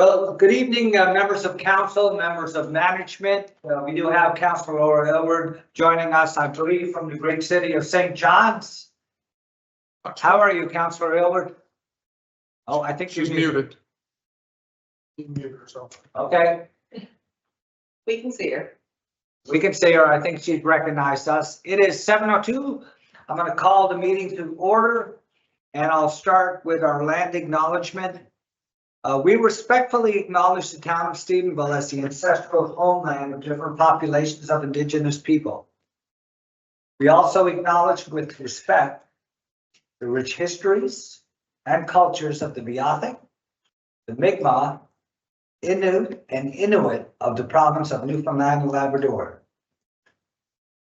Well, good evening, members of council, members of management. We do have Councilor Laura Aylward joining us, I believe, from the great city of St. John's. How are you, Councilor Aylward? Oh, I think She's muted. You can mute herself. Okay, We can see her. we can see her. I think she's recognized us. It is 7:02. I'm going to call the meeting to order, and I'll start with our land acknowledgement. We respectfully acknowledge the town of Stephenville as the ancestral homeland of different populations of indigenous people. We also acknowledge with respect the rich histories and cultures of the Beothuk, the Mi'kmaq, Innu, and Inuit of the province of Newfoundland and Labrador.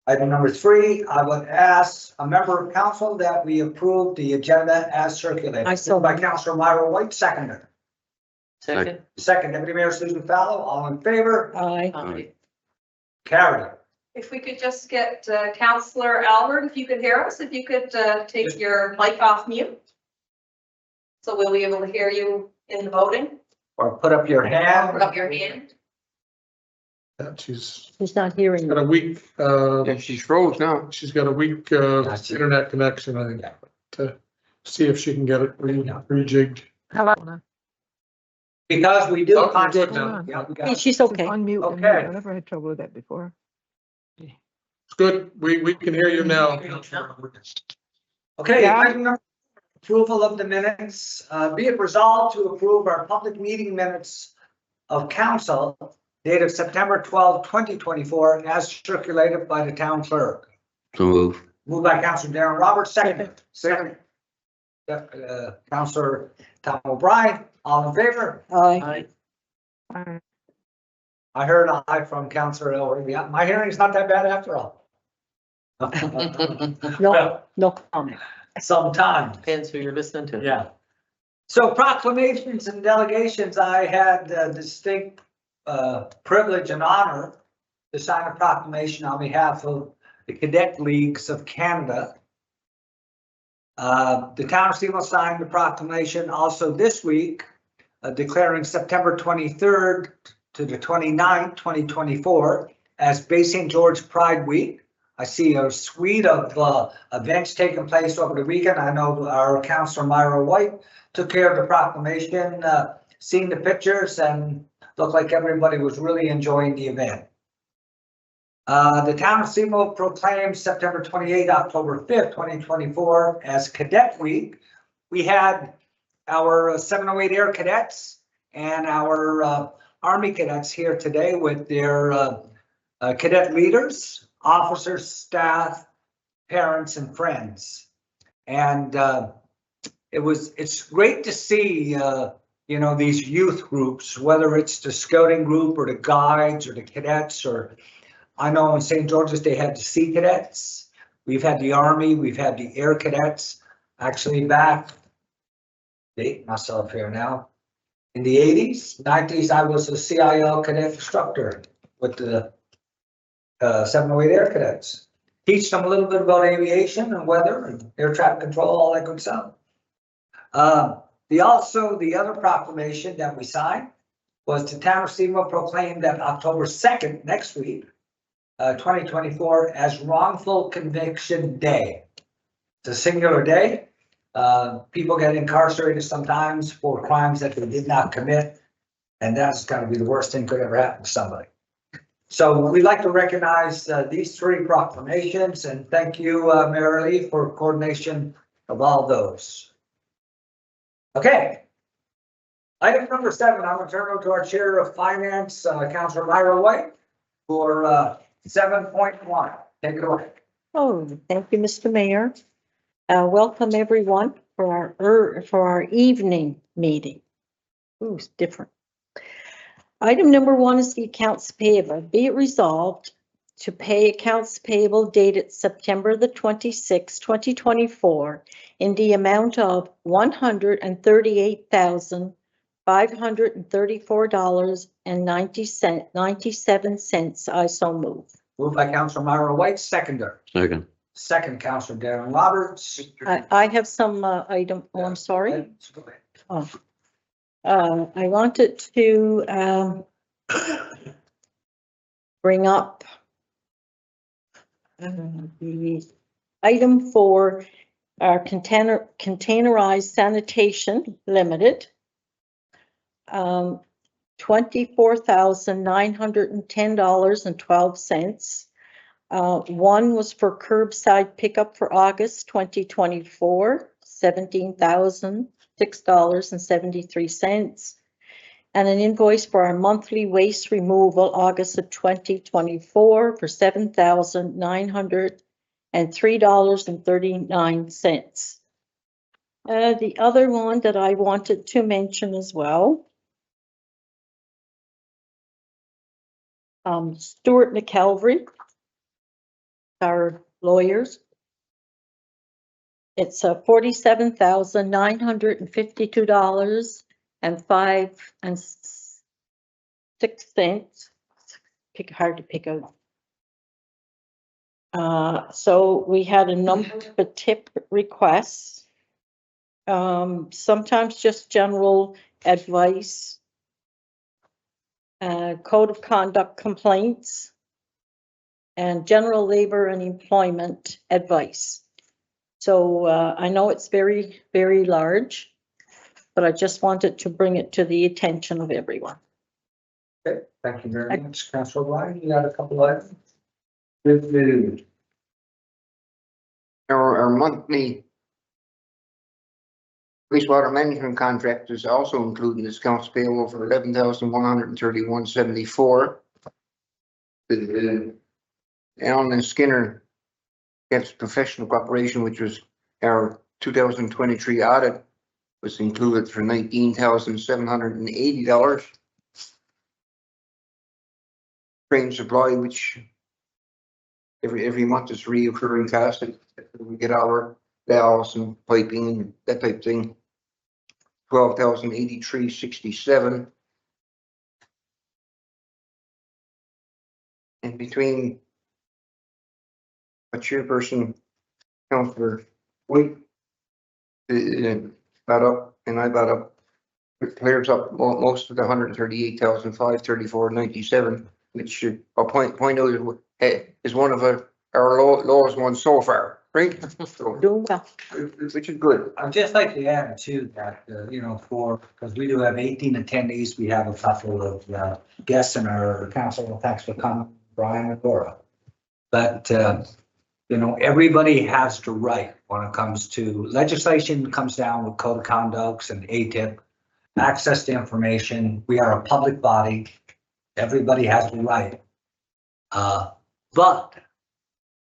Item number 3, I would ask a member of council that we approve the agenda as circulated. I so By moved. Councilor Myra White, seconder. Second. Second, Deputy Mayor Susan Fallow, all in favor? Aye. Carried. If we could just get Councillor Albert, if you could hear us, if you could take your mic off mute. So we'll be able to hear you in the voting. Or put up your Put hand. up your hand. Yeah, she's He's not hearing got a you. weak, Yeah, she's froze now. she's got a weak, internet connection, I think, to see if she can get it rejigged. Hello. Because we do. Oh, you're good now. Yeah, we got it. She's okay. Unmute. Okay. I never had trouble with that before. It's good. We can hear you now. Okay, Yeah. item number, approval of the minutes. Be it resolved to approve our public meeting minutes of council dated September 12, 2024, as circulated by the town clerk. So move. Moved by Councilor Darren Roberts, second. Second. Councilor Tom O'Brien, all in favor? Aye. I heard an aye from Councilor Elway. Yeah, my hearing's not that bad after all. No, no comment. Sometimes. Depends who you're listening to. Yeah. So proclamations and delegations, I had the distinct privilege and honor to sign a proclamation on behalf of the Cadet Leagues of Canada. The town of Stephenville signed the proclamation also this week, declaring September 23rd to the 29th, 2024 as Bay St. George Pride Week. I see a suite of events taking place over the weekend. I know our Councilor Myra White took care of the proclamation, seen the pictures, and looked like everybody was really enjoying the event. The town of Stephenville proclaimed September 28, October 5th, 2024 as Cadet Week. We had our 708 Air Cadets and our Army Cadets here today with their cadet leaders, officers, staff, parents, and friends. And it's great to see, these youth groups, whether it's the scouting group or the guides or the cadets, or I know in St. George's they had the Sea Cadets. We've had the Army, we've had the Air Cadets. Actually back, date myself here now, in the 80s, 90s, I was a CIL cadet instructor with the 708 Air Cadets. Teach them a little bit about aviation and weather and air traffic control, all that good stuff. The other proclamation that we signed was the town of Stephenville proclaimed that October 2nd, next week, 2024, as Wrongful Conviction Day. It's a singular day. People get incarcerated sometimes for crimes that they did not commit, and that's got to be the worst thing could ever happen to somebody. So we'd like to recognize these 3 proclamations, and thank you, Mayor Lee, for coordination of all those. Okay. Item number 7, I'm going to turn over to our Chair of Finance, Councilor Myra White, for 7.1. Take it away. Oh, thank you, Mr. Mayor. Welcome everyone for our evening meeting. Ooh, it's different. Item number 1 is the accounts payable. Be it resolved to pay accounts payable dated September the 26th, 2024 in the amount of $138,534.97. I so move. Moved by Councilor Myra White, seconder. Second. Second, Councilor Darren Roberts. I have some item, oh, I'm sorry. I wanted to, bring up the item for our containerized sanitation limited. $24,910.12. One was for curbside pickup for August 2024, $17,006.73. And an invoice for our monthly waste removal, August of 2024, for $7,903.39. The other one that I wanted to mention as well, Stuart McKelvey, our lawyers. It's $47,952.05 hard to pick out. So we had a number of tip requests. Sometimes just general advice, code of conduct complaints, and general labor and employment advice. So I know it's very, very large, but I just wanted to bring it to the attention of everyone. Okay, thank you very much, Councilor Ryan. You got a couple items? Good news. Our monthly wastewater management contract is also including this accounts payable for $11,131.74. Allen and Skinner gets professional cooperation, which was our 2023 audit, was included for $19,780. Train supply, which every month is reoccurring cost. We get our valves and piping and that type of thing. $12,083.67. And between a chairperson, Councillor White, got up and I got up, it clears up most of the $138,534.97, which I'll point out is one of our lowest ones so far, right? So, Doing well. which is good. I'd just like to add too that, because we do have 18 attendees, we have a couple of guests in our council. Thanks for coming, Brian and Laura. But, everybody has the right when it comes to legislation, comes down with code of conducts and ATIP, access to information. We are a public body. Everybody has the right. But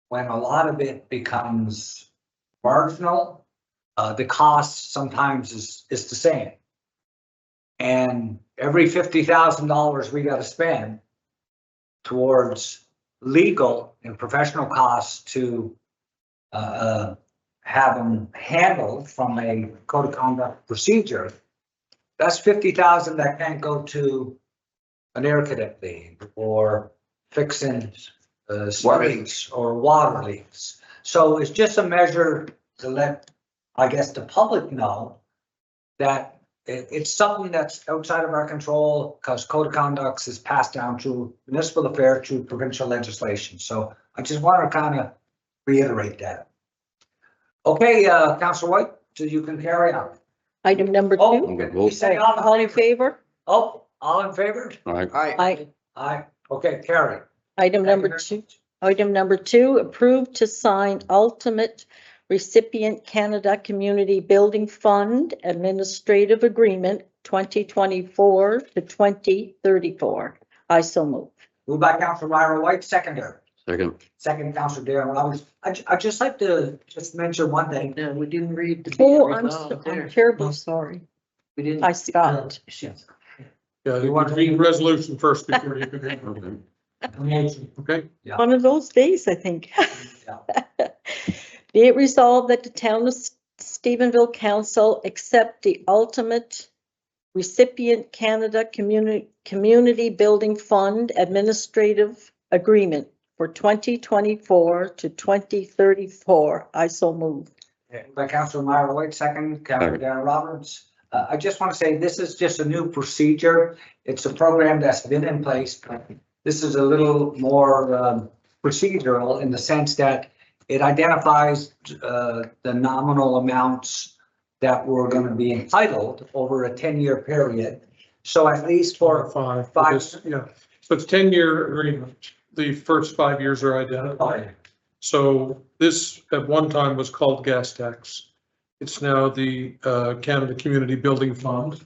when a lot of it becomes marginal, the cost sometimes is the same. And every $50,000 we got to spend towards legal and professional costs to have them handled from a code of conduct procedure, that's $50,000 that can't go to an air cadet league or fixing streets or water leaks. So it's just a measure to let, I guess, the public know that it's something that's outside of our control because code of conduct is passed down through municipal affair through provincial legislation. So I just want to kind of reiterate that. Okay, Councilor White, so you can carry on. Item number Oh, two. you say all All in favor? Oh, all in favor? Aye. Aye. Okay, carry. Item number two. Item number two, approved to sign ultimate recipient Canada Community Building Fund Administrative Agreement 2024 to 2034. I so move. Moved by Councilor Myra White, seconder. Second. Councilor Darren Roberts. I'd just like to mention one thing. Yeah, we didn't read the. Oh, I'm terribly sorry. We didn't. I stopped. Yeah, you want to read the resolution first before you can have a motion, okay? One of those days, I think. Yeah. Be it resolved that the town of Stephenville Council accept the ultimate recipient Canada Community Building Fund Administrative Agreement for 2024 to 2034. I so move. By Councilor Myra White, second. Councilor Darren Roberts. I just want to say this is just a new procedure. It's a program that's been in place, but this is a little more procedural in the sense that it identifies the nominal amounts that we're going to be entitled over a 10-year period. So at least for Five. five. Yeah, so it's 10-year agreement. The first 5 years are identified. So this at one time was called gas tax. It's now the Canada Community Building Fund.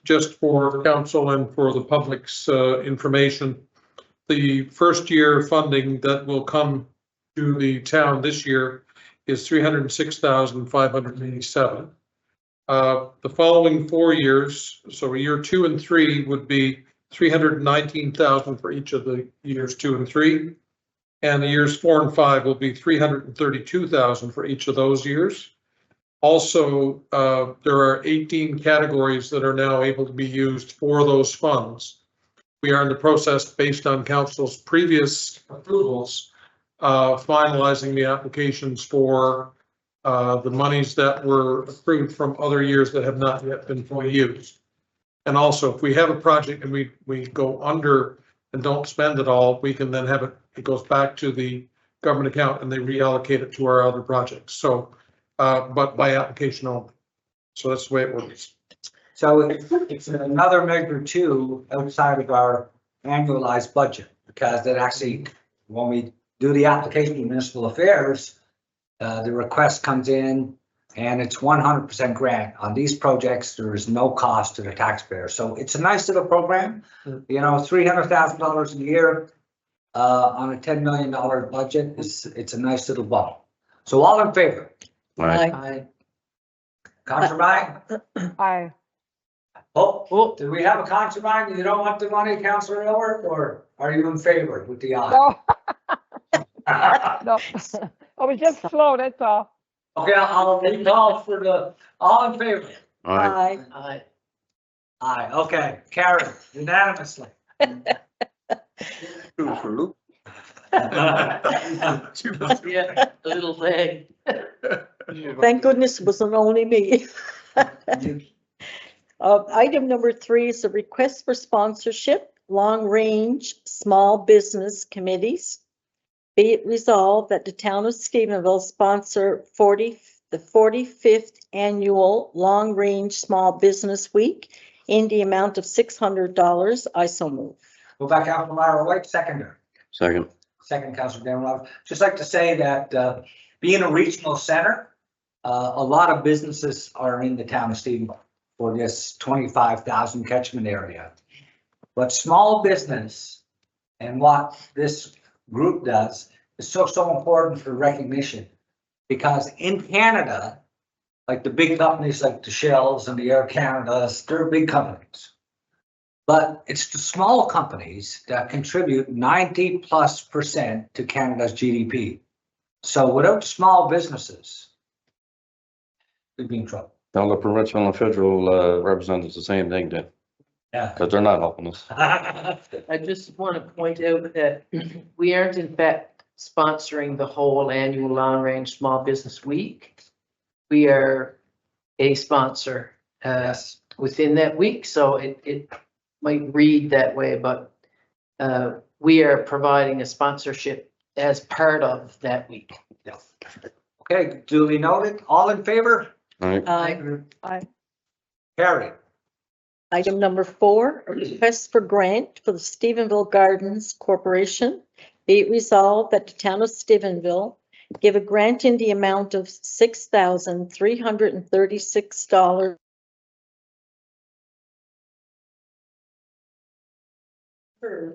Just for council and for the public's information, the first year funding that will come to the town this year is $306,587. The following 4 years, so year 2 and 3 would be $319,000 for each of the years 2 and 3. And the years 4 and 5 will be $332,000 for each of those years. Also, there are 18 categories that are now able to be used for those funds. We are in the process, based on council's previous approvals, finalizing the applications for the monies that were approved from other years that have not yet been fully used. And also, if we have a project and we go under and don't spend it all, we can then have it goes back to the government account and they reallocate it to our other projects. So, but by application only. So that's the way it works. So it's another measure too, outside of our annualized budget, because that actually, when we do the application to municipal affairs, the request comes in and it's 100% grant. On these projects, there is no cost to the taxpayer. So it's a nice little program, you know, $300,000 a year on a $10 million budget. It's a nice little bump. So all in favor? Aye. Councillor Ryan? Aye. Oh, do we have a councillor Ryan? You don't want the money, Councillor Elbert, or are you in favor with the aye? No, no. I was just slow, that's all. Okay, I'll recall for the, all in favor? Aye. Aye, okay, carried unanimously. Two for Luke. Yeah, a little thing. Thank goodness it wasn't only me. Item number 3 is a request for sponsorship, long-range small business committees. Be it resolved that the town of Stephenville sponsor the 45th annual long-range small business week in the amount of $600. I so move. Go back out from Myra White, seconder. Second. Second, Councillor Dan Roberts. Just like to say that being a regional center, a lot of businesses are in the town of Stephenville for this 25,000 catchment area. But small business and what this group does is so important for recognition. Because in Canada, like the big companies like the Shells and the Air Canadas, they're big companies. But it's the small companies that contribute 90+% to Canada's GDP. So without small businesses, we'd be in trouble. Tell the provincial and federal representatives the same thing then, Yeah. because they're not helping us. I just want to point out that we aren't in fact sponsoring the whole annual Long Range Small Business Week. We are a sponsor Yes. within that week, so it might read that way, but we are providing a sponsorship as part of that week. Okay, duly noted. All in favor? All right. Aye. Carried. Item number 4, a request for grant for the Stephenville Gardens Corporation. Be it resolved that the town of Stephenville give a grant in the amount of $6,336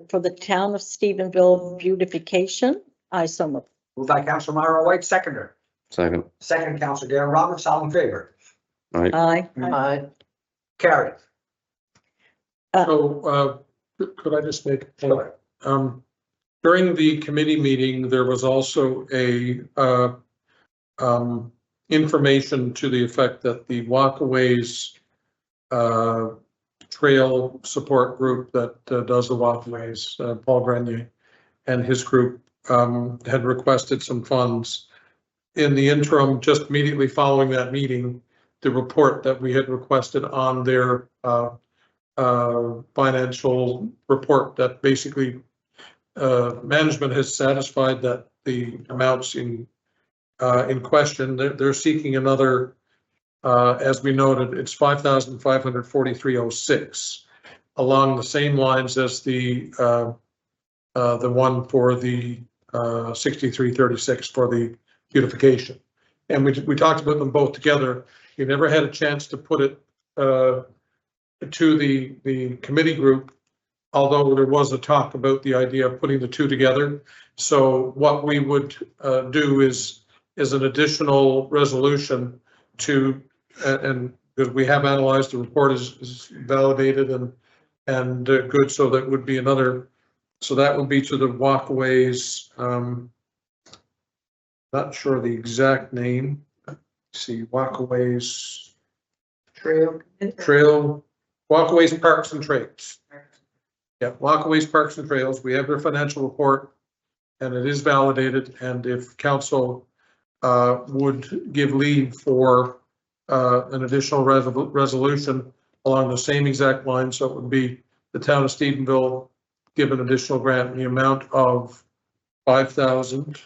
for the town of Stephenville beautification. I so move. Moved by Councillor Myra White, seconder. Second. Second, Councillor Darren Roberts, all in favor? All right. Aye. Carried. So, could I just make a point? During the committee meeting, there was also a information to the effect that the Walkaways trail support group that does the walkways, Paul Grenier and his group had requested some funds. In the interim, just immediately following that meeting, the report that we had requested on their financial report that basically management has satisfied that the amounts in question, they're seeking another, as we noted, it's 5,543.06, along the same lines as the one for the 6336 for the beautification. And we talked about them both together. We never had a chance to put it to the committee group, although there was a talk about the idea of putting the two together. So what we would do is an additional resolution to, and because we have analyzed, the report is validated and good, so that would be another, so that would be to the walkways, not sure the exact name. Let's see, walkways, trail, walkways, parks and trails. Yeah, walkways, parks and trails. We have their financial report and it is validated. And if council would give leave for an additional resolution along the same exact line, so it would be the town of Stephenville give an additional grant in the amount of 5,000.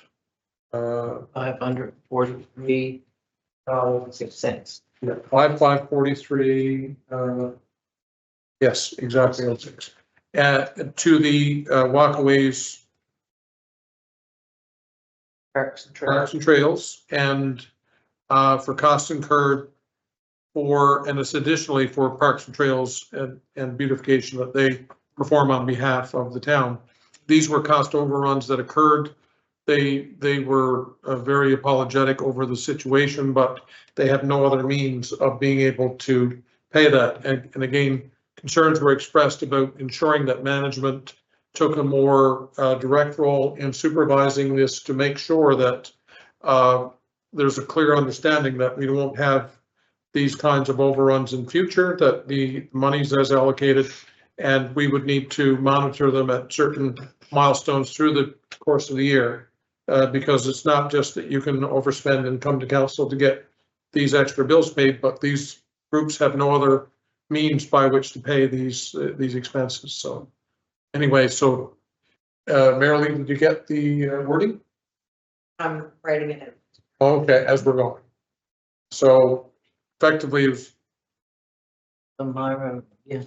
543.06. Yeah, 5,543. Yes, exactly. 06. To the walkways, Parks parks and trails, and for costs incurred for, and it's additionally for parks and trails and beautification that they perform on behalf of the town. These were cost overruns that occurred. They were very apologetic over the situation, but they had no other means of being able to pay that. And again, concerns were expressed about ensuring that management took a more direct role in supervising this to make sure that there's a clear understanding that we won't have these kinds of overruns in future, that the money's as allocated, and we would need to monitor them at certain milestones through the course of the year. Because it's not just that you can overspend and come to council to get these extra bills paid, but these groups have no other means by which to pay these expenses. So anyway, so Marilee, did you get the wording? I'm writing it in. Okay, as we're going. So effectively, yeah.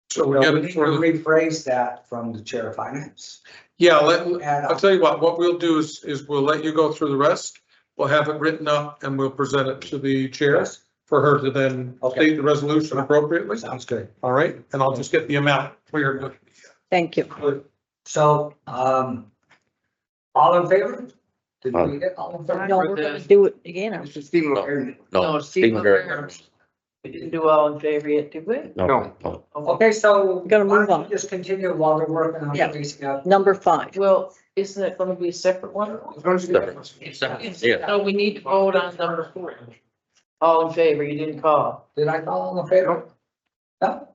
so we So get we it need to for the, rephrase that from the chair of finance. yeah, Add I'll on. tell you what we'll do is we'll let you go through the rest. We'll have it written up and we'll present it to the chair for her to then Okay. state the resolution appropriately. Sounds good. All right, and I'll just get the amount cleared. Thank you. So, all in favor? Did we get all in favor? No, we're gonna do it again. Mr. Stephen McCartney. No, Stephen Stephen We didn't do all in favor yet, did we? No. Okay, so. We're gonna move why don't we on. Just continue while we're working on Yeah. releasing up. Number 5. Well, isn't it going to be a separate one? Yeah. No, we need to vote on number 4. All in favor, you didn't call. Did I call all in favor? No?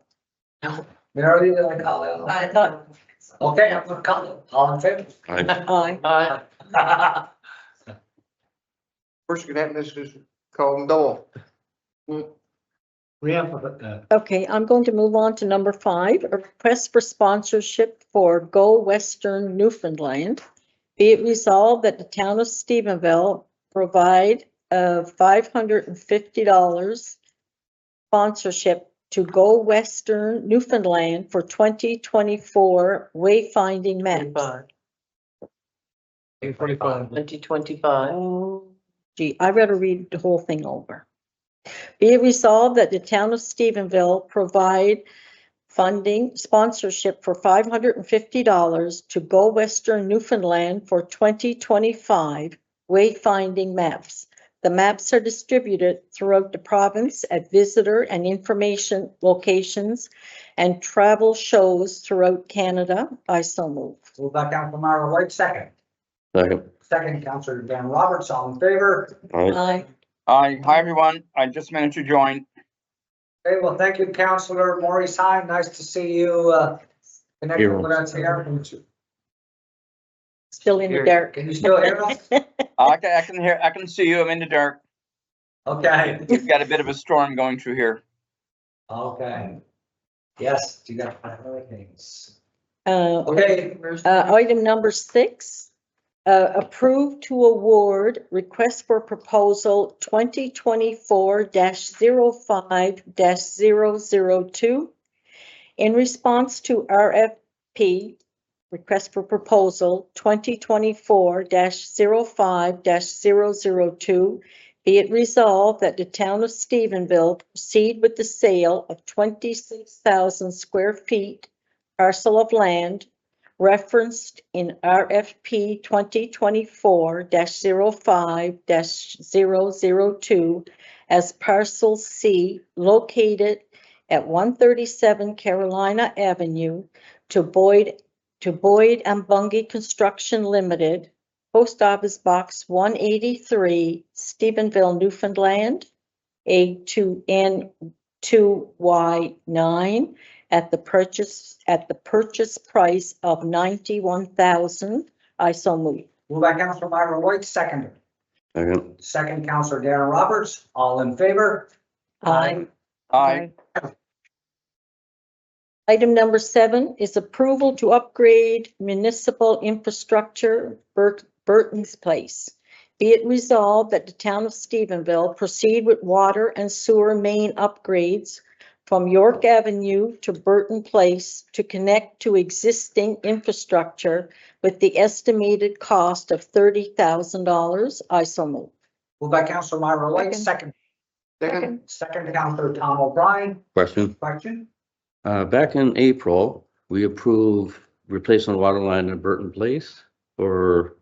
No. Marilee, did I call it? I thought. Okay, I'm gonna call it. All in favor? Aye. Aye. First thing that happen is call them double. We have, Okay, I'm going to move on to number 5, a request for sponsorship for Go Western Newfoundland. Be it resolved that the town of Stephenville provide $550 sponsorship to Go Western Newfoundland for 2024 wayfinding maps. 2025. Oh, gee, I better read the whole thing over. Be it resolved that the town of Stephenville provide funding sponsorship for $550 to Go Western Newfoundland for 2025 wayfinding maps. The maps are distributed throughout the province at visitor and information locations and travel shows throughout Canada. I so move. move back down from our White second. Second. Second, Councillor Dan Roberts, all in favor? Aye. Aye. Hi, everyone. I just managed to join. Okay, well, thank you, Councillor Maurice Hine. Nice to see you, connecting with us here. Still in the dark. Can you still hear us? I can hear, I can see you. I'm in the dark. Okay, We've got a bit of a storm going through here. okay. Yes, you got hurricanes. Uh, Okay, Item number 6, approve to award request for proposal 2024-05-002 in response to RFP, request for proposal 2024-05-002. Be it resolved that the town of Stephenville proceed with the sale of 26,000 square feet parcel of land referenced in RFP 2024-05-002 as parcel C located at 137 Carolina Avenue to Boyd and Bungie Construction Limited, Post Office Box 183, Stephenville, Newfoundland, A2N2Y9 at the purchase price of $91,000. I so move. moved by Councilor Myra White, seconded. Second. Second, Councilor Darren Roberts, all in favor? Aye. Item number 7 is approval to upgrade municipal infrastructure, Burton's Place. Be it resolved that the town of Stephenville proceed with water and sewer main upgrades from York Avenue to Burton Place to connect to existing infrastructure with the estimated cost of $30,000. I so move. Moved by Councilor Myra White, Second. second. Second, Councilor Tom O'Brien, Question. question? Back in April, we approved replacing the water line at Burton Place for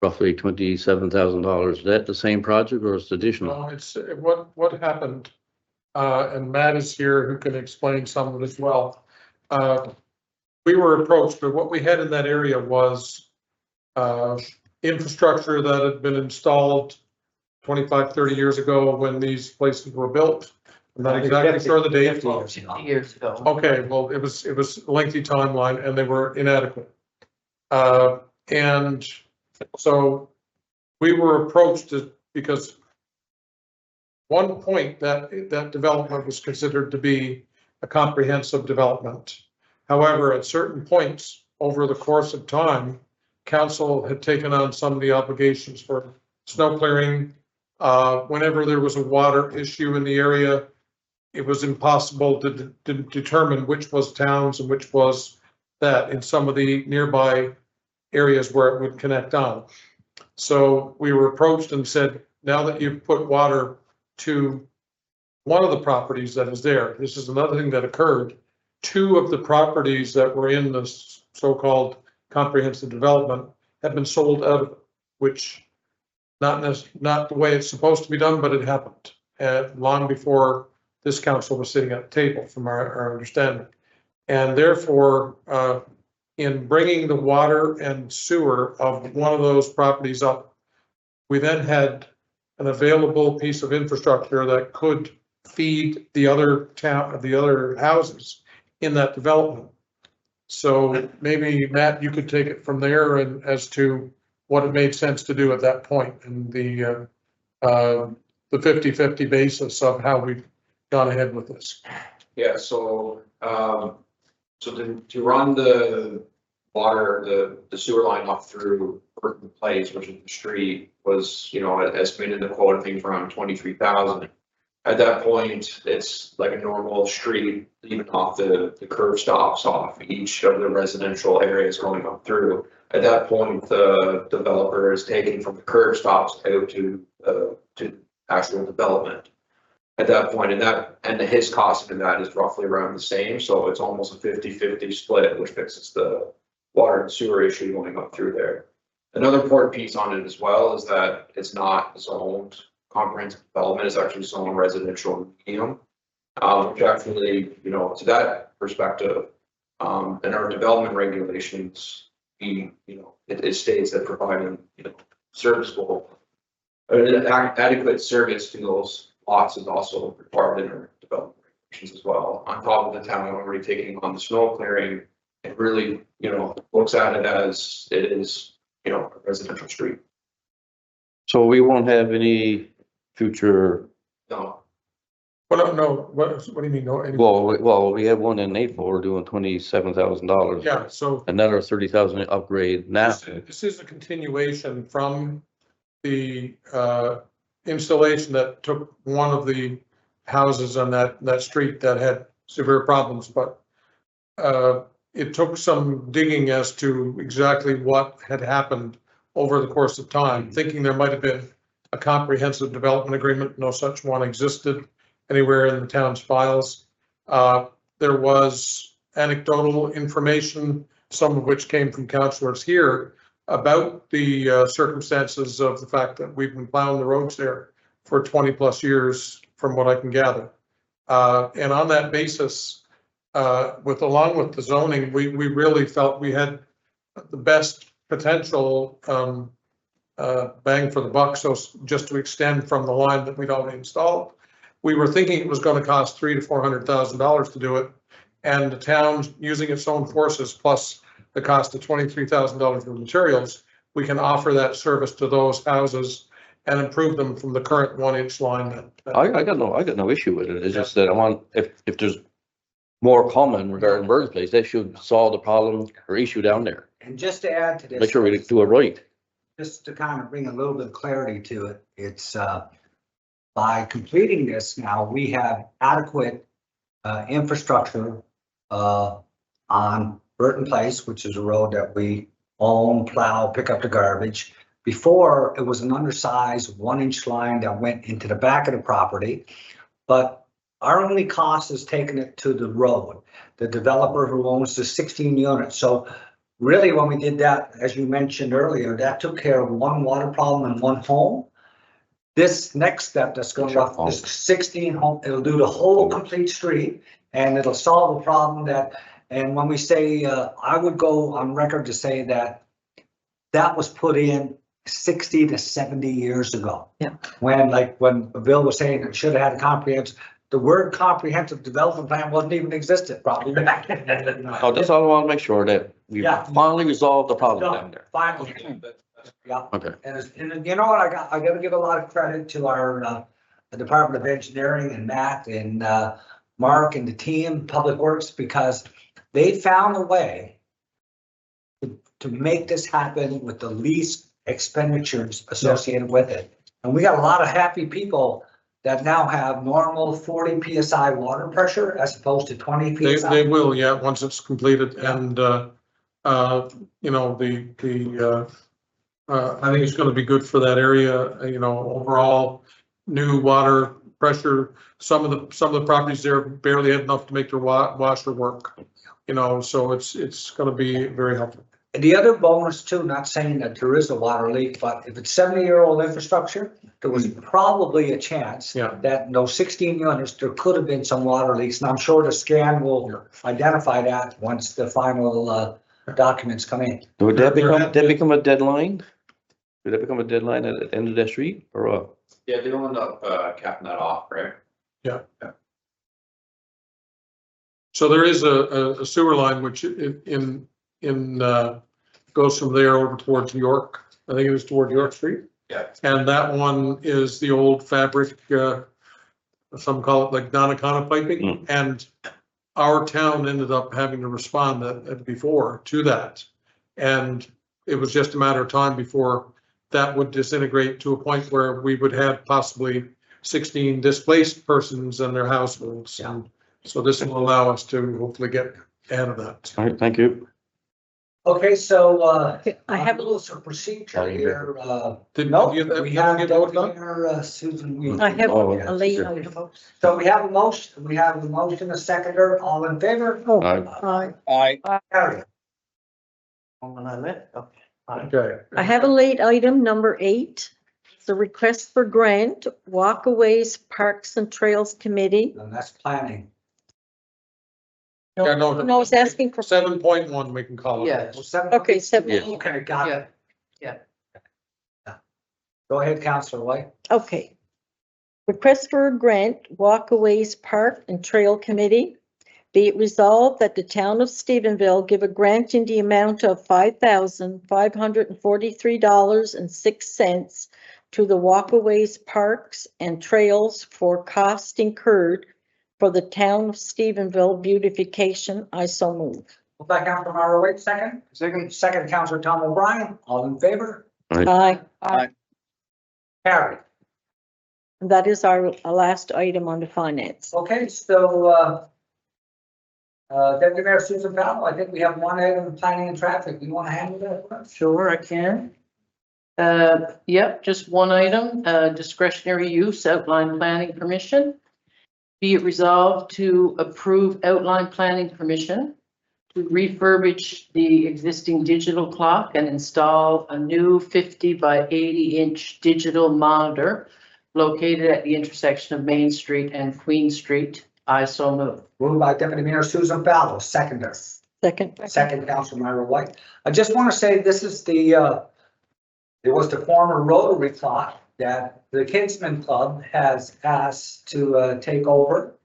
roughly $27,000. Is that the same project or is it additional? No, it's what happened, and Matt is here who can explain some of it as well. We were approached, but what we had in that area was infrastructure that had been installed 25, 30 years ago when these places were built. I'm not exactly sure the date. 50 years ago. Okay, well, it was a lengthy timeline and they were inadequate. And so we were approached because one point that development was considered to be a comprehensive development. However, at certain points over the course of time, council had taken on some of the obligations for snow clearing. Whenever there was a water issue in the area, it was impossible to determine which was towns and which was that in some of the nearby areas where it would connect on. So we were approached and said, now that you've put water to one of the properties that is there, this is another thing that occurred. 2 of the properties that were in this so-called comprehensive development have been sold out of it, which not the way it's supposed to be done, but it happened long before this council was sitting at the table, from our understanding. And therefore, in bringing the water and sewer of one of those properties up, we then had an available piece of infrastructure that could feed the other houses in that development. So maybe Matt, you could take it from there and as to what it made sense to do at that point and the 50-50 basis of how we've gone ahead with this. Yeah, so, to run the water, the sewer line up through Burton Place, which is the street, was, estimated the quote, I think, around 23,000. At that point, it's like a normal street, even off the curb stops off each of the residential areas going up through. At that point, the developer is taking from the curb stops out to actual development. At that point, and his cost of that is roughly around the same, so it's almost a 50-50 split, which fixes the water and sewer issue going up through there. Another important piece on it as well is that it's not zoned comprehensive development, it's actually zoned residential medium, which actually, to that perspective, in our development regulations, it states that providing, serviceable, adequate service to those lots is also required in our development regulations as well. On top of the town already taking on the snow clearing, it really, looks at it as it is, a residential street. So we won't have any future, No, Well, no, what do you mean? No, any- well, we have one in April, we're doing $27,000. Yeah, so Another 30,000 upgrade now. this is a continuation from the installation that took one of the houses on that street that had severe problems, but it took some digging as to exactly what had happened over the course of time, thinking there might have been a comprehensive development agreement. No such one existed anywhere in the town's files. There was anecdotal information, some of which came from councillors here, about the circumstances of the fact that we've been plowing the roads there for 20+ years, from what I can gather. And on that basis, along with the zoning, we really felt we had the best potential bang for the buck. So just to extend from the line that we'd already installed, we were thinking it was going to cost $300,000 to $400,000 to do it, and the town, using its own forces plus the cost of $23,000 for materials, we can offer that service to those houses and improve them from the current 1-inch line. I got no issue with it. It's just that I want, if there's more common regarding Burns Place, they should solve the problem or issue down there. And just to add to this. Make sure we do it right. Just to kind of bring a little bit of clarity to it, it's, by completing this now, we have adequate infrastructure on Burton Place, which is a road that we own, plow, pick up the garbage. Before, it was an undersized 1-inch line that went into the back of the property, but our only cost is taking it to the road, the developer who owns the 16 units. So really, when we did that, as you mentioned earlier, that took care of one water problem in one home. This next step that's going to, this 16 home, it'll do the whole complete street, and it'll solve the problem that, and when we say, I would go on record to say that that was put in 60 to 70 years ago. Yeah. When Bill was saying it should have had a comprehensive, the word comprehensive development plan wasn't even existed probably back then. Oh, that's all I want to make sure that we Yeah. finally resolve the problem down there. Finally, yeah. Okay. And you know what, I got to give a lot of credit to our the Department of Engineering and Matt and Mark and the team, Public Works, because they found a way to make this happen with the least expenditures associated with it. And we got a lot of happy people that now have normal 40 PSI water pressure as opposed to 20 PSI. They will, yeah, once it's completed, and you know, I think it's going to be good for that area. You know, overall, new water pressure. Some of the properties there barely had enough to make their washer work. You know, so it's going to be very helpful. And the other bonus too, not saying that there is a water leak, but if it's 70-year-old infrastructure, there was probably a chance that in those 16 units, there could have been some water leaks. And I'm sure the scan will identify that once the final documents come in. Would that become a deadline? Would that become a deadline at the end of that street or what? yeah, they'll end up capping that off, right? So there is a sewer line which goes from there over towards York. I think it was toward York Street. Yeah. And that one is the old fabric, some call it like Donnacona piping. And our town ended up having to respond before to that. And it was just a matter of time before that would disintegrate to a point where we would have possibly 16 displaced persons and their households. And so this will allow us to hopefully get ahead of that. All right, thank you. Okay, so I have a rules of procedure here. Did No, you we have voted on? Deputy Susan Wheeler. I have Oh, a late item. So we have a motion, a seconder, all in favor? Oh, Aye. Aye. Carry. Okay. I have a late item, number 8. It's a request for grant, Walkaways Parks and Trails Committee. And that's planning. Yeah, no, No, it's asking for. 7.1, we can call it. Yeah. Okay, 7. Yes. Okay, got it. Yeah. Go ahead, Councillor White. Okay. Request for a grant, Walkaways Park and Trail Committee. Be it resolved that the town of Stephenville give a grant in the amount of $5,543.06 to the walkways, parks, and trails for cost incurred for the town of Stephenville beautification. I so move. Moved by Councilor Marowitz, second. Second, Councilor Tom O'Brien. All in favor? Aye. Carried. That is our last item on the finance. Okay, so, Deputy Mayor Susan Powell, I think we have one item of planning and traffic. You want to handle that for us? Sure, I can. Yep, just one item, discretionary use outline planning permission. Be it resolved to approve outline planning permission to refurbish the existing digital clock and install a new 50 by 80-inch digital monitor located at the intersection of Main Street and Queen Street. I so move. Moved by Deputy Mayor Susan Powell, seconder. Second. Second, Councilor Myra White. I just want to say this is the, it was the former Rotary clock that the Kinsman Club has asked to take over.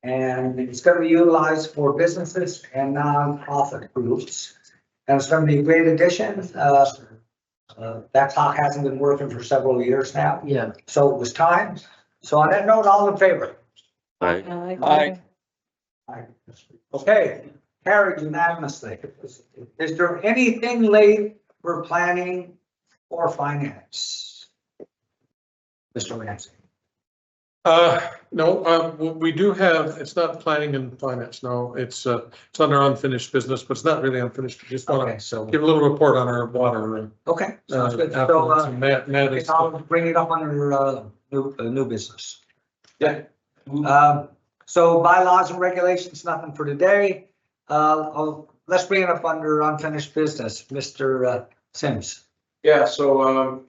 And it's going to be utilized for businesses and nonprofit groups. And it's going to be a great addition. That clock hasn't been working for several years now. Yeah. So it was time. So on that note, all in favor? Aye. Okay, carried unanimously. Is there anything late for planning or finance? Mr. Ramsey. No, we do have, it's not planning and finance, no, it's under unfinished business, but it's not really unfinished. We just want Okay, to so, give a little report on our water. okay, sounds good. Afterwards, So, and Matt is, I'll bring it up under, new business. Yeah. So bylaws and regulations, nothing for today. Let's bring it up under unfinished business. Mr. Sims. Yeah, so,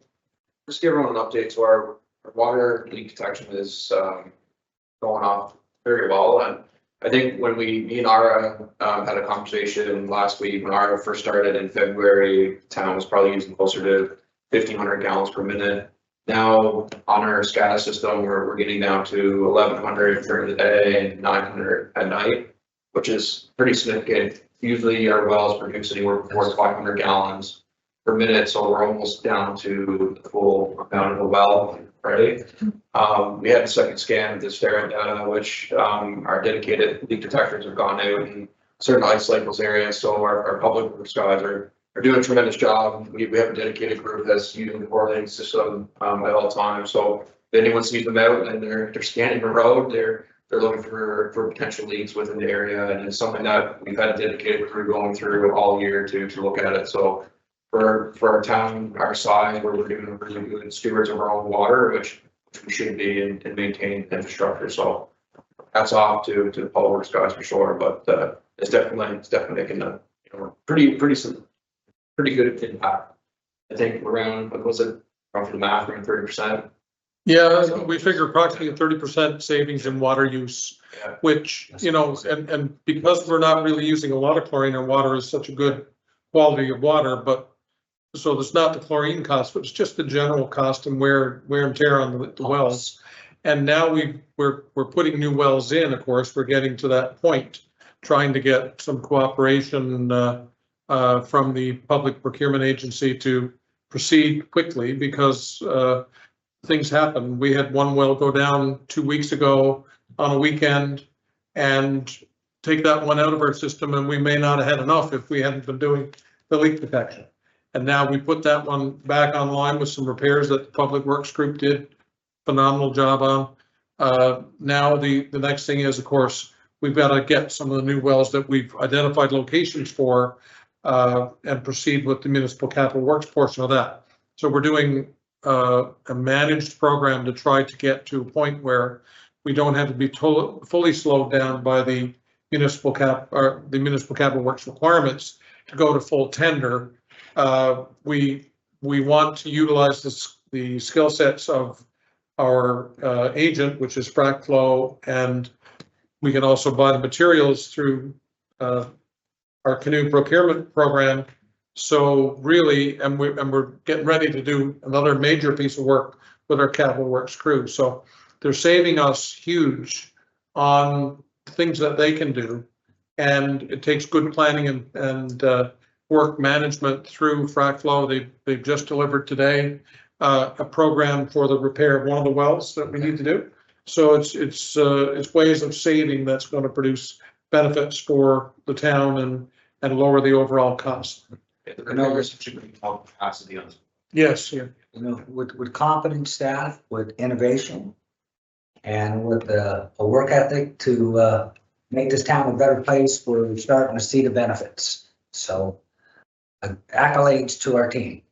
just give everyone an update. So our water leak detection is, going off very well. And I think when me and Ara, had a conversation last week, when Ara first started in February, town was probably using closer to 1,500 gallons per minute. Now on our SCADA system, we're getting down to 1,100 during the day and 900 at night, which is pretty significant. Usually our wells produce anywhere from 400 to 500 gallons per minute, so we're almost down to the full amount of the well already. We had a second scan of the Stera data, which our dedicated leak detectors have gone out in certain ice cycles areas, so our public works guys are doing a tremendous job. We have a dedicated group that's using the correlating system at all times. So if anyone sees them out and they're scanning the road, they're looking for potential leaks within the area. And it's something that we've had a dedicated crew going through all year to look at it. So for our town, our size, where we're doing really good stewards of our own water, which we should be in maintaining infrastructure. So that's off to the public works guys for sure. But it's definitely making a pretty good impact. I think around, what was it, roughly the math, around 30%. yeah, we figure approximately a 30% savings in water use, Yeah. which, and because we're not really using a lot of chlorine, our water is such a good quality of water, but so there's not the chlorine cost, but it's just the general cost and wear and tear on the wells. And now we're putting new wells in, of course, we're getting to that point, trying to get some cooperation from the Public Procurement Agency to proceed quickly because things happen. We had one well go down 2 weeks ago on a weekend and take that one out of our system, and we may not have had enough if we hadn't been doing the leak detection. And now we put that one back online with some repairs that the Public Works Group did phenomenal job on. Now the next thing is, of course, we've got to get some of the new wells that we've identified locations for and proceed with the municipal capital works portion of that. So we're doing a managed program to try to get to a point where we don't have to be fully slowed down by the municipal capital works requirements to go to full tender. We want to utilize the skill sets of our agent, which is Frac Flow, and we can also buy the materials through our canoe procurement program. So really, and we're getting ready to do another major piece of work with our capital works crew. So they're saving us huge on things that they can do. And it takes good planning and work management through Frac Flow. They've just delivered today a program for the repair of one of the wells that we need to do. So it's ways of saving that's going to produce benefits for the town and lower the overall cost. The repairs should be more capacity on. Yes, yeah. You know, with competent staff, with innovation, and with a work ethic to make this town a better place, we're starting to see the benefits. So accolades to our team.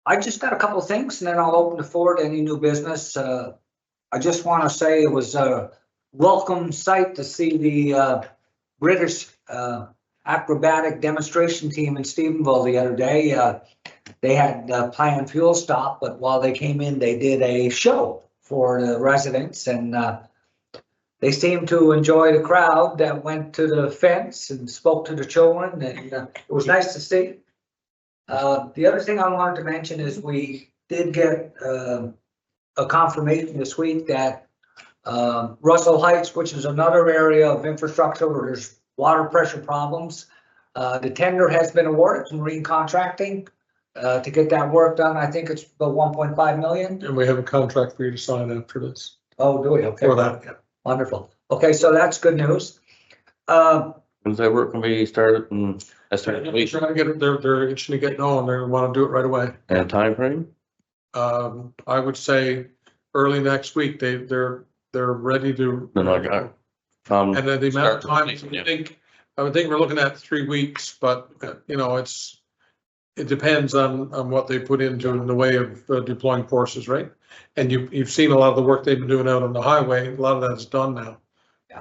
I just got a couple of things and then I'll open the floor to any new business. I just want to say it was a welcome sight to see the British acrobatic demonstration team in Stephenville the other day. They had planned fuel stop, but while they came in, they did a show for the residents, and they seemed to enjoy the crowd that went to the fence and spoke to the children, and it was nice to see. The other thing I wanted to mention is we did get a confirmation this week that Russell Heights, which is another area of infrastructure where there's water pressure problems, the tender has been awarded to Marine Contracting to get that work done. I think it's about 1.5 million. And we have a contract for you to sign after this. Oh, do we? Okay. For that, yeah. Wonderful. Okay, so that's good news. When's that work gonna be started and that's They're the trying to get, they're itching to get going. They want to do it right away. and timeframe? I would say early next week, they're ready to. Then I got, And then the amount of Start to time, think, yeah. I would think we're looking at 3 weeks, but you know, it depends on what they put into in the way of deploying forces, right? And you've seen a lot of the work they've been doing out on the highway. A lot of that's done now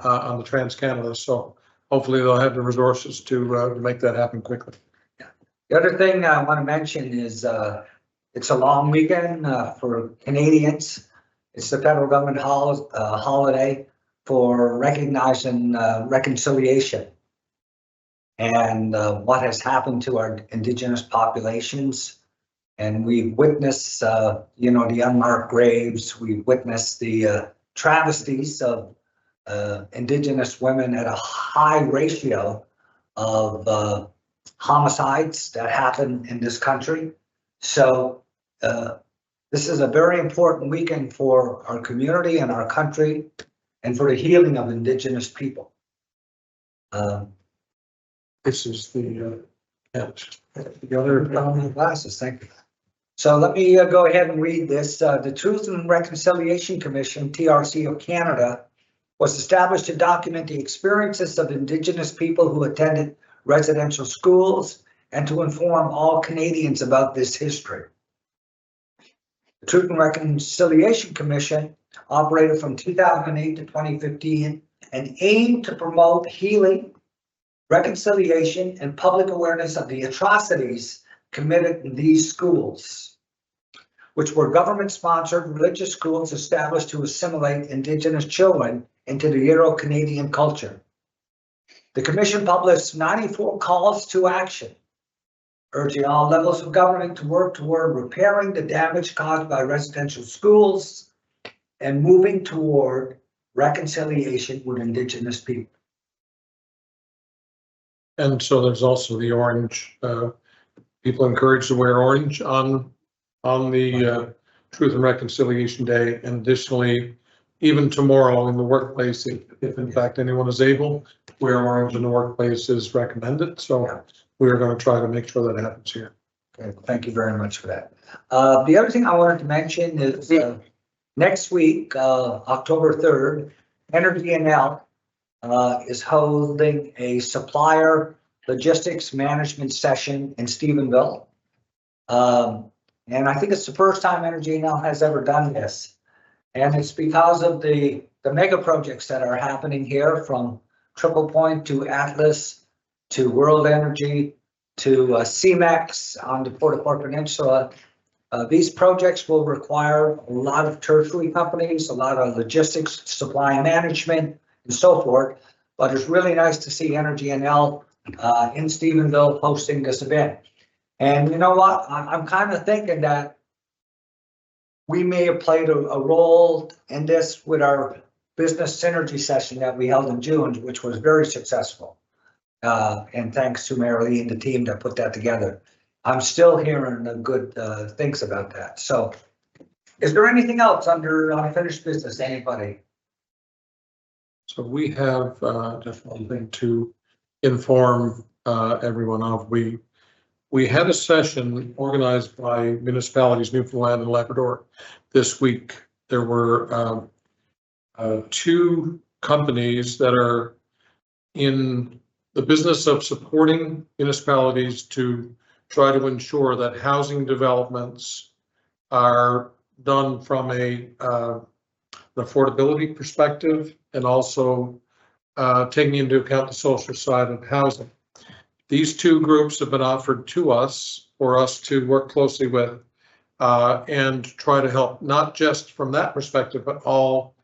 on the Trans-Canada. So hopefully they'll have the resources to make that happen quickly. The other thing I want to mention is it's a long weekend for Canadians. It's the federal government holiday for recognizing reconciliation and what has happened to our Indigenous populations. And we've witnessed, you know, the unmarked graves. We've witnessed the travesties of Indigenous women at a high ratio of homicides that happen in this country. So this is a very important weekend for our community and our country and for the healing of Indigenous people. This is the other. Glasses, thank you. So let me go ahead and read this. The Truth and Reconciliation Commission, TRC of Canada, was established to document the experiences of Indigenous people who attended residential schools and to inform all Canadians about this history. The Truth and Reconciliation Commission operated from 2008 to 2015 and aimed to promote healing, reconciliation, and public awareness of the atrocities committed in these schools, which were government-sponsored religious schools established to assimilate Indigenous children into the Euro-Canadian culture. The Commission published 94 calls to action, urging all levels of government to work toward repairing the damage caused by residential schools and moving toward reconciliation with Indigenous people. And so there's also the orange, people encouraged to wear orange on the Truth and Reconciliation Day. And additionally, even tomorrow in the workplace, if in fact anyone is able, wear orange in the workplace is recommended. So we're going to try to make sure that happens here. Okay, thank you very much for that. The other thing I wanted to mention is next week, October 3rd, Energy NL is holding a supplier logistics management session in Stephenville. And I think it's the first time Energy NL has ever done this. And it's because of the mega projects that are happening here, from Triple Point to Atlas to World Energy to CMEX on the Port au Port Peninsula. These projects will require a lot of tertiary companies, a lot of logistics, supply management, and so forth. But it's really nice to see Energy NL in Stephenville hosting this event. And you know what? I'm kind of thinking that we may have played a role in this with our business synergy session that we held in June, which was very successful. And thanks to Mary Lee and the team that put that together. I'm still hearing good things about that. So is there anything else under unfinished business, anybody? So we have just one thing to inform everyone of. We had a session organized by municipalities, Newfoundland and Labrador this week. There were two companies that are in the business of supporting municipalities to try to ensure that housing developments are done from an affordability perspective and also taking into account the social side of housing. These two groups have been offered to us for us to work closely with and try to help, not just from that perspective, but all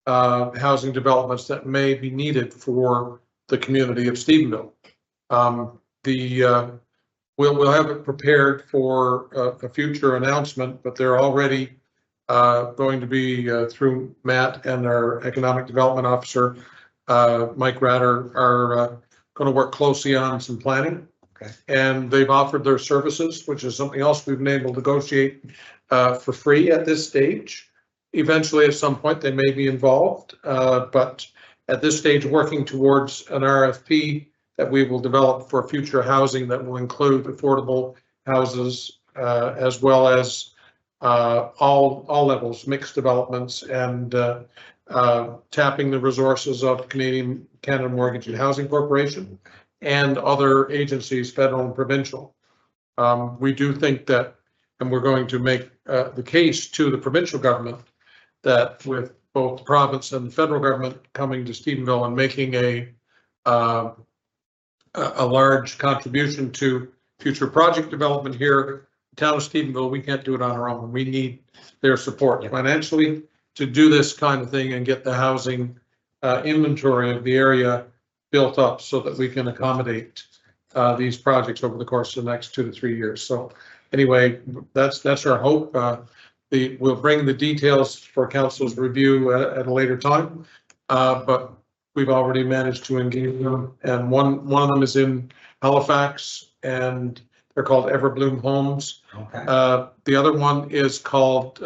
housing developments that may be needed for the community of Stephenville. We'll have it prepared for a future announcement, but they're already going to be through Matt and our economic development officer, Mike Ratter, are going to work closely on some planning. Okay. And they've offered their services, which is something else we've been able to negotiate for free at this stage. Eventually, at some point, they may be involved, but at this stage, working towards an RFP that we will develop for future housing that will include affordable houses as well as all levels, mixed developments, and tapping the resources of Canada Mortgage and Housing Corporation and other agencies, federal and provincial. We do think that, and we're going to make the case to the provincial government that with both the province and the federal government coming to Stephenville and making a large contribution to future project development here, the town of Stephenville, we can't do it on our own. We need their support financially to do this kind of thing and get the housing inventory of the area built up so that we can accommodate these projects over the course of the next 2 to 3 years. So anyway, that's our hope. We'll bring the details for council's review at a later time, but we've already managed to engage them, and one of them is in Halifax, and they're called Everbloom Homes. Okay. The other one is called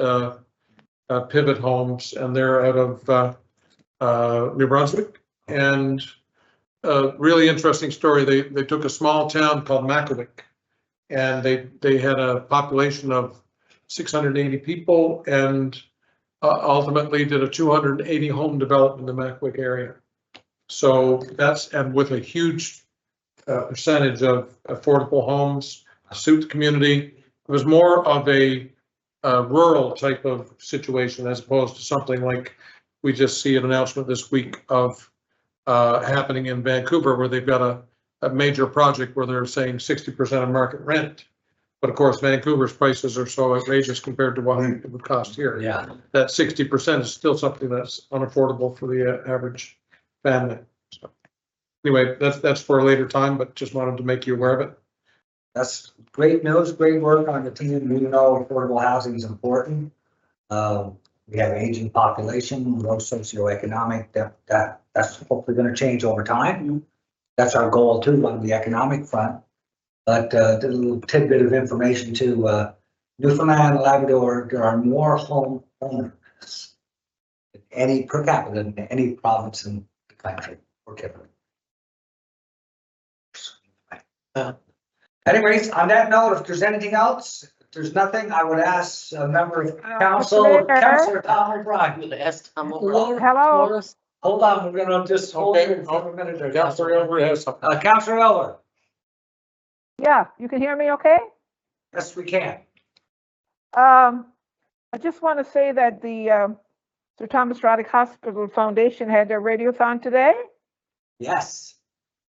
Pivot Homes, and they're out of New Brunswick. And a really interesting story. They took a small town called Makowik, and they had a population of 680 people, and ultimately did a 280 home development in the Makowik area. So that's, and with a huge percentage of affordable homes, suit the community. It was more of a rural type of situation as opposed to something like we just see an announcement this week of happening in Vancouver, where they've got a major project where they're saying 60% of market rent. But of course, Vancouver's prices are so outrageous compared to what it would cost here. Yeah. That 60% is still something that's unaffordable for the average family. So anyway, that's for a later time, but just wanted to make you aware of it. That's great news, great work on the team. We know affordable housing is important. We have an aging population, low socioeconomic, that's hopefully going to change over time. That's our goal too on the economic front. But a little tidbit of information to Newfoundland and Labrador, there are more home owners than any per capita in any province in the country. We're kidding. Anyways, on that note, if there's anything else, if there's nothing, I would ask a member of council, Mayor. Councillor Tom O'Brien. Hello? Hold on, we're gonna just hold Okay. it for a minute there. Councillor Elbert has something. Councillor Eller. Yeah, you can hear me okay? Yes, we can. I just want to say that the Sir Thomas Roddick Hospital Foundation had their radiothon today. Yes.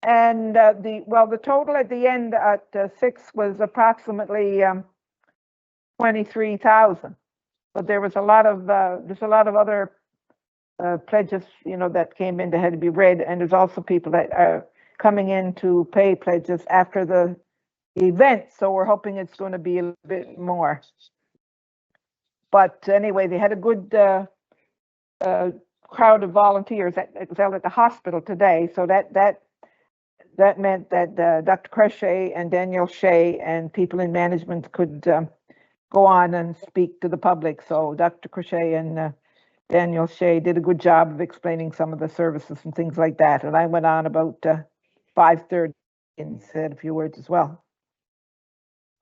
And the total at the end at 6 was approximately 23,000. But there was a lot of there's a lot of other pledges, that came in that had to be read, and there's also people that are coming in to pay pledges after the event. So we're hoping it's going to be a little bit more. But anyway, they had a good crowd of volunteers that was out at the hospital today. So that that meant that Dr. Crochet and Daniel Shea and people in management could go on and speak to the public. So Dr. Crochet and Daniel Shea did a good job of explaining some of the services and things like that. And I went on about 5:30 and said a few words as well.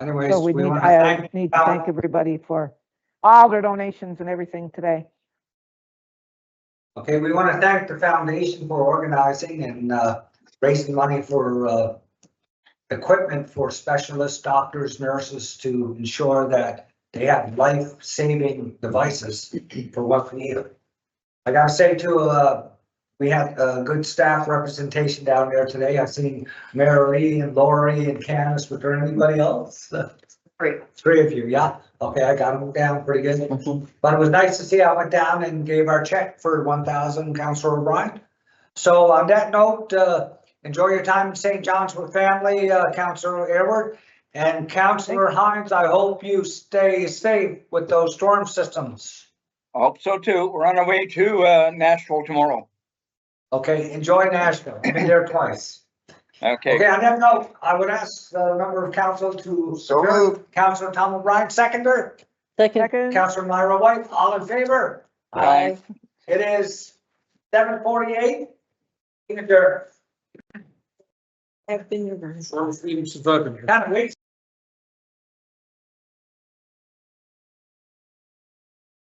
Anyways, So we we need, want to I thank. need to thank everybody for all their donations and everything today. Okay, we want to thank the foundation for organizing and raising money for equipment for specialists, doctors, nurses to ensure that they have life-saving devices for what we need. I gotta say too, we had a good staff representation down there today. I've seen Mary and Lori and Candace. Was there anybody else? Three of you, yeah. Okay, I got them down pretty good. But it was nice to see I went down and gave our check for 1,000, Councillor O'Brien. So on that note, enjoy your time in St. John's with family, Councillor Aylward. And Councillor Hines, I hope you stay safe with those storm systems. Hope so too. We're on our way to Nashville tomorrow. Okay, enjoy Nashville. I've been there twice. Okay. Okay, on that note, I would ask the member of council to. So moved. Councillor Tom O'Brien, seconder. Second. Second, Councillor Myra White, all in favor? Aye. It is 7:48. Adjourned. Have been your. Even since I've been here. Kind of wait.